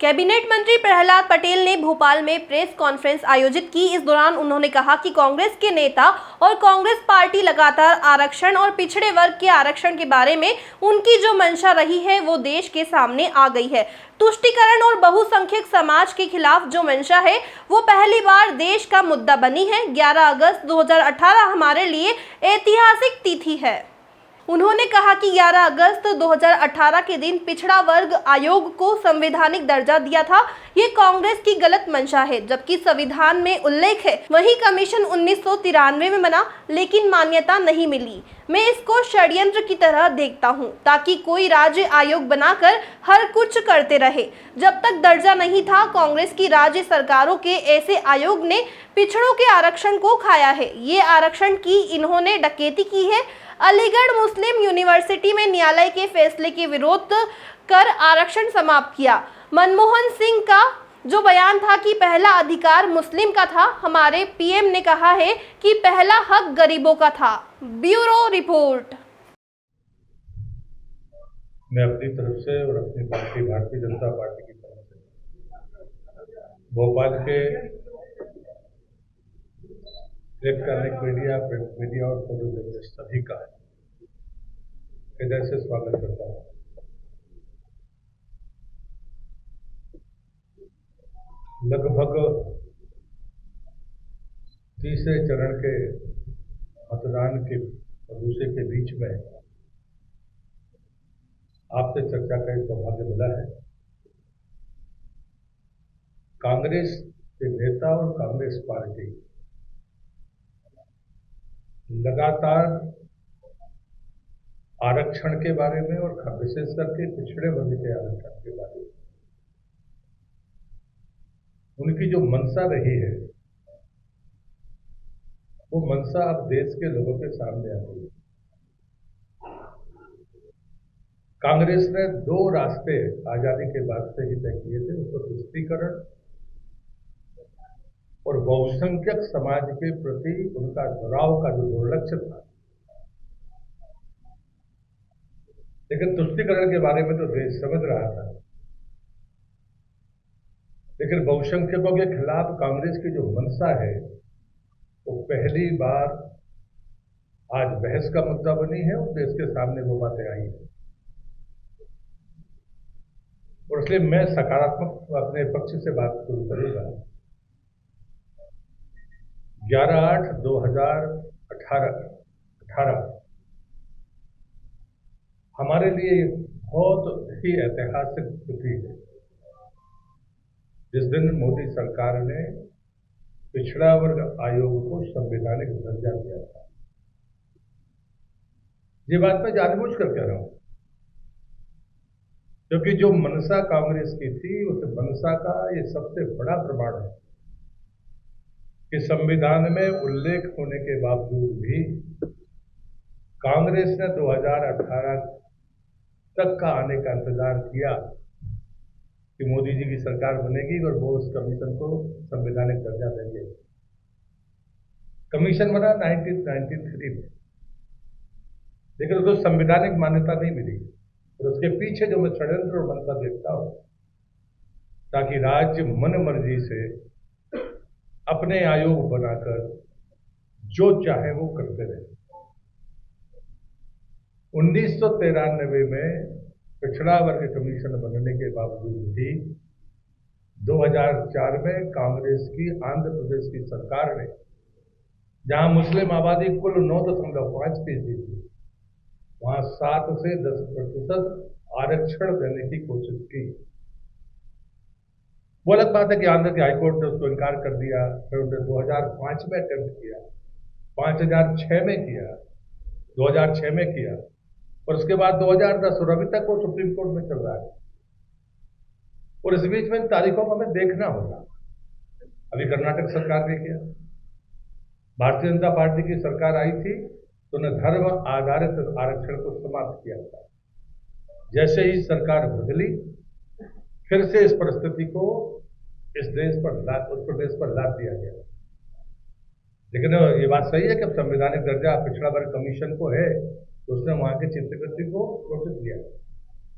Cabinet मंत्री प्रहलाद पटेल ने भोपाल में प्रेस कॉन्फ्रेंस आयोजित की। इस दौरान उन्होंने कहा कि कांग्रेस के नेता और कांग्रेस पार्टी लगातार आरक्षण और पिछड़े वर्ग के आरक्षण के बारे में उनकी जो मंशा रही है वो देश के सामने आ गई है। तुष्टीकरण और बहुसंख्यक समाज के खिलाफ जो मंशा है वो पहली बार देश का मुद्दा बनी है। 11 अगस्त 2018 हमारे लिए ऐतिहासिक तिथि है। उन्होंने कहा कि 11 अगस्त 2018 के दिन पिछड़ा वर्ग आयोग को संवैधानिक दर्जा दिया था। ये कांग्रेस की गलत मंशा है। जबकि संविधान में उल्लेख है, वही कमीशन 1993 में बना लेकिन मान्यता नहीं मिली। मैं इसको षड्यंत्र की तरह देखता हूं, ताकि कोई राज्य आयोग बनाकर हर कुछ करते रहे। जब तक दर्जा नहीं था, कांग्रेस की राज्य सरकारों के ऐसे आयोग ने पिछड़ों के आरक्षण को खाया है। ये आरक्षण की इन्होंने डकैती की है। अलीगढ़ मुस्लिम यूनिवर्सिटी में न्यायालय के फैसले के विरोध कर आरक्षण समाप्त किया। मनमोहन सिंह का जो बयान था कि पहला अधिकार मुस्लिम का था, हमारे पीएम ने कहा है कि पहला हक गरीबों का था। Bureau report. मैं अपनी तरफ से और अपनी पार्टी भारतीय जनता पार्टी की तरफ से भोपाल के इलेक्ट्रॉनिक मीडिया, प्रिंट मीडिया और फोटो जर्नलिस्ट सभी का हृदय से स्वागत करता हूँ। लगभग तीसरे चरण के मतदान के भरोसे के बीच में आपसे चर्चा का एक सौभाग्य मिला है। कांग्रेस के नेता और कांग्रेस पार्टी लगातार आरक्षण के बारे में और विशेष करके पिछड़े वर्ग के आरक्षण के बारे में उनकी जो मंशा रही है, वो मंशा अब देश के लोगों के सामने आ गई है। कांग्रेस ने दो रास्ते आजादी के बाद से ही तय किए थे, उसको तुष्टीकरण और बहुसंख्यक समाज के प्रति उनका जुड़ाव का जो दुर्लक्ष्य था। लेकिन तुष्टीकरण के बारे में तो देश समझ रहा था, लेकिन बहुसंख्यकों के खिलाफ कांग्रेस की जो मंशा है वो पहली बार आज बहस का मुद्दा बनी है और देश के सामने वो बातें आई है। और इसलिए मैं सकारात्मक अपने पक्ष से बात शुरू करूंगा। 11/8/2018 हमारे लिए बहुत ही ऐतिहासिक तिथि है, जिस दिन मोदी सरकार ने पिछड़ा वर्ग आयोग को संवैधानिक दर्जा दिया था। ये बात मैं जानबूझकर कह रहा हूं, क्योंकि जो मंशा कांग्रेस की थी, उस मंशा का ये सबसे बड़ा प्रमाण है कि संविधान में उल्लेख होने के बावजूद भी कांग्रेस ने 2018 तक का आने का इंतजार किया कि मोदी जी की सरकार बनेगी और वो उस कमीशन को संवैधानिक दर्जा देंगे। कमीशन बना 1993 में, लेकिन उसको संवैधानिक मान्यता नहीं मिली। और उसके पीछे जो मैं षड्यंत्र और मंशा देखता हूं, ताकि राज्य मन मर्जी से अपने आयोग बनाकर जो चाहे वो करते रहे। 1993 में पिछड़ा वर्ग कमीशन बनने के बावजूद भी 2004 में कांग्रेस की आंध्र प्रदेश की सरकार ने, जहां मुस्लिम आबादी कुल 9.5% थी, वहां 7 से 10% आरक्षण देने की कोशिश की। वो अलग बात है कि आंध्र के हाईकोर्ट ने उसको इनकार कर दिया। फिर उसने 2005 में अटेम्प्ट किया, 2006 में किया, 2006 में किया, और उसके बाद 2010 और अभी तक वो सुप्रीम कोर्ट में चल रहा है। और इस बीच में तारीखों को हमें देखना होगा। अभी कर्नाटक सरकार ने किया, भारतीय जनता पार्टी की सरकार आई थी तो उन्हें धर्म आधारित आरक्षण को समाप्त किया था। जैसे ही सरकार बदली, फिर से इस परिस्थिति को उस प्रदेश पर लाद दिया गया। लेकिन ये बात सही है कि अब संवैधानिक दर्जा पिछड़ा वर्ग कमीशन को है, तो उसने वहां के चीफ सेक्रेटरी को नोटिस दिया।